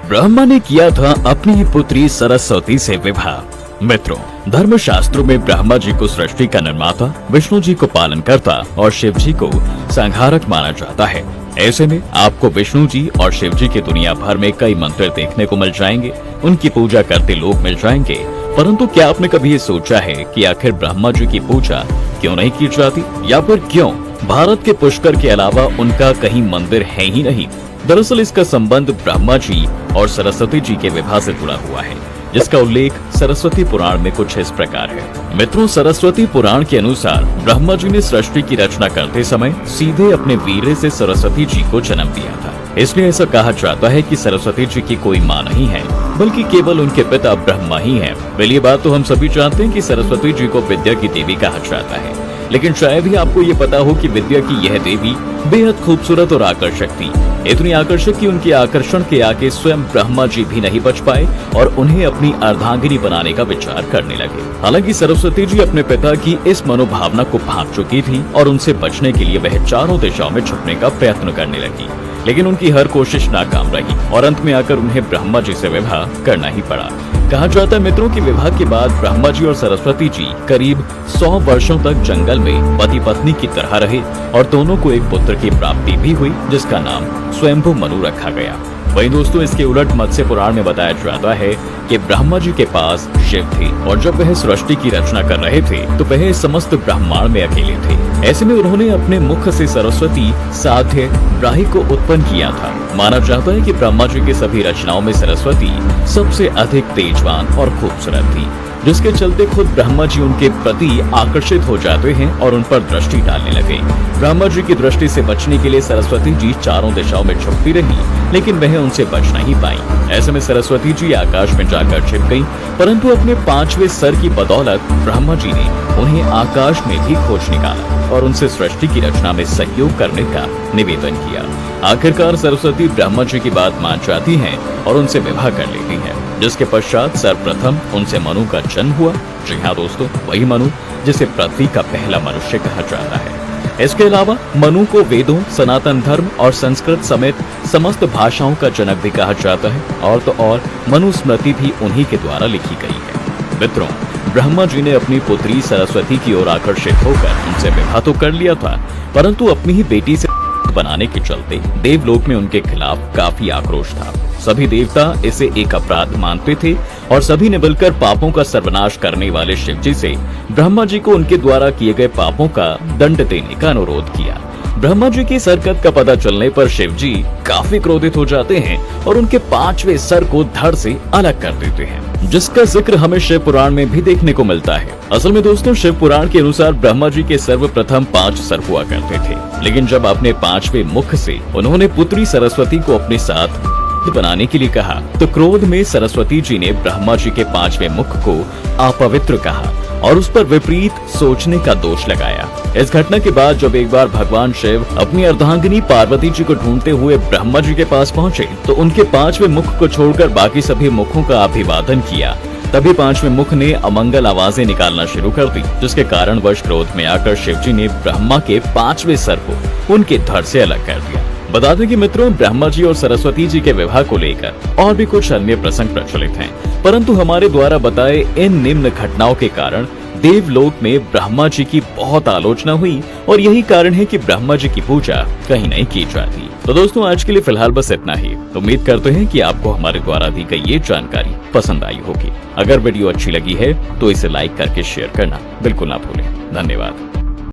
ब्रह्मा ने किया था अपनी ही पुत्री सरस्वती से विवाह। मित्रों, धर्म शास्त्रों में ब्रह्मा जी को सृष्टि का निर्माता, विष्णु जी को पालन करता और शिव जी को संहारक माना जाता है। ऐसे में आपको विष्णु जी और शिव जी के दुनिया भर में कई मंत्र देखने को मिल जाएंगे, उनकी पूजा करते लोग मिल जाएंगे। परंतु क्या आपने कभी ये सोचा है कि आखिर ब्रह्मा जी की पूजा क्यों नहीं की जाती, या फिर क्यों भारत के पुष्कर के अलावा उनका कहीं मंदिर है ही नहीं? दरअसल इसका संबंध ब्रह्मा जी और सरस्वती जी के विवाह से जुड़ा हुआ है, जिसका उल्लेख सरस्वती पुराण में कुछ इस प्रकार है। मित्रों, सरस्वती पुराण के अनुसार ब्रह्मा जी ने सृष्टि की रचना करते समय सीधे अपने वीर्य से सरस्वती जी को जन्म दिया था। इसलिए ऐसा कहा जाता है कि सरस्वती जी की कोई माँ नहीं है, बल्कि केवल उनके पिता ब्रह्मा ही हैं। वेल, ये बात तो हम सभी जानते हैं कि सरस्वती जी को विद्या की देवी कहा जाता है, लेकिन शायद ही आपको ये पता हो कि विद्या की यह देवी बेहद खूबसूरत और आकर्षक थी। इतनी आकर्षक कि उनके आकर्षण के आगे स्वयं ब्रह्मा जी भी नहीं बच पाए और उन्हें अपनी अर्धांगिनी बनाने का विचार करने लगे। हालांकि सरस्वती जी अपने पिता की इस मनोभावना को भांप चुकी थी और उनसे बचने के लिए वह चारों दिशाओं में छुपने का प्रयत्न करने लगी, लेकिन उनकी हर कोशिश नाकाम रही और अंत में आकर उन्हें ब्रह्मा जी से विवाह करना ही पड़ा। कहा जाता है मित्रों कि विवाह के बाद ब्रह्मा जी और सरस्वती जी करीब 100 वर्षों तक जंगल में पति पत्नी की तरह रहे और दोनों को एक पुत्र की प्राप्ति भी हुई, जिसका नाम स्वयंभू मनु रखा गया। वहीं दोस्तों, इसके उलट मत्स्य पुराण में बताया जाता है कि ब्रह्मा जी के पास शिव थे और जब वह सृष्टि की रचना कर रहे थे तो वह समस्त ब्रह्मांड में अकेले थे। ऐसे में उन्होंने अपने मुख से सरस्वती साध्य ब्राही को उत्पन्न किया था। माना जाता है कि ब्रह्मा जी की सभी रचनाओं में सरस्वती सबसे अधिक तेजवान और खूबसूरत थी, जिसके चलते खुद ब्रह्मा जी उनके प्रति आकर्षित हो जाते हैं और उन पर दृष्टि डालने लगे। ब्रह्मा जी की दृष्टि से बचने के लिए सरस्वती जी चारों दिशाओं में छुपती रही, लेकिन वह उनसे बच नहीं पाई। ऐसे में सरस्वती जी आकाश में जाकर छिप गईं, परंतु अपने 5वें सर की बदौलत ब्रह्मा जी ने उन्हें आकाश में भी खोज निकाला और उनसे सृष्टि की रचना में सहयोग करने का निवेदन किया। आखिरकार सरस्वती ब्रह्मा जी की बात मान जाती हैं और उनसे विवाह कर लेती हैं, जिसके पश्चात सर्वप्रथम उनसे मनु का जन्म हुआ। जी हाँ दोस्तों, वही मनु जिसे पृथ्वी का पहला मनुष्य कहा जाता है। इसके अलावा मनु को वेदों, सनातन धर्म और संस्कृत समेत समस्त भाषाओं का जनक भी कहा जाता है, और तो और मनु स्मृति भी उन्हीं के द्वारा लिखी गई है। मित्रों, ब्रह्मा जी ने अपनी पुत्री सरस्वती की ओर आकर्षित होकर उनसे विवाह तो कर लिया था, परंतु अपनी ही बेटी से बनाने के चलते देवलोक में उनके खिलाफ काफी आक्रोश था। सभी देवता इसे एक अपराध मानते थे और सभी ने मिलकर पापों का सर्वनाश करने वाले शिव जी से ब्रह्मा जी को उनके द्वारा किए गए पापों का दंड देने का अनुरोध किया। ब्रह्मा जी की इस हरकत का पता चलने पर शिव जी काफी क्रोधित हो जाते हैं और उनके 5वें सर को धड़ से अलग कर देते हैं, जिसका जिक्र हमें शिव पुराण में भी देखने को मिलता है। असल में दोस्तों, शिव पुराण के अनुसार ब्रह्मा जी के सर्वप्रथम 5 सर हुआ करते थे, लेकिन जब अपने 5वें मुख से उन्होंने पुत्री सरस्वती को अपने साथ बनाने के लिए कहा तो क्रोध में सरस्वती जी ने ब्रह्मा जी के 5वें मुख को अपवित्र कहा और उस पर विपरीत सोचने का दोष लगाया। इस घटना के बाद जब एक बार भगवान शिव अपनी अर्धांगिनी पार्वती जी को ढूंढते हुए ब्रह्मा जी के पास पहुंचे तो उनके 5वें मुख को छोड़कर बाकी सभी मुखों का अभिवादन किया। तभी 5वें मुख ने अमंगल आवाजें निकालना शुरू कर दी, जिसके कारण वश क्रोध में आकर शिव जी ने ब्रह्मा के 5वें सर को उनके धड़ से अलग कर दिया। बता दें कि मित्रों, ब्रह्मा जी और सरस्वती जी के विवाह को लेकर और भी कुछ अन्य प्रसंग प्रचलित हैं, परंतु हमारे द्वारा बताए इन निम्न घटनाओं के कारण देवलोक में ब्रह्मा जी की बहुत आलोचना हुई और यही कारण है कि ब्रह्मा जी की पूजा कहीं नहीं की जाती। तो दोस्तों, आज के लिए फिलहाल बस इतना ही। तो उम्मीद करते हैं कि आपको हमारे द्वारा दी गई ये जानकारी पसंद आई होगी। अगर वीडियो अच्छी लगी है तो इसे लाइक करके शेयर करना बिल्कुल ना भूलें। धन्यवाद।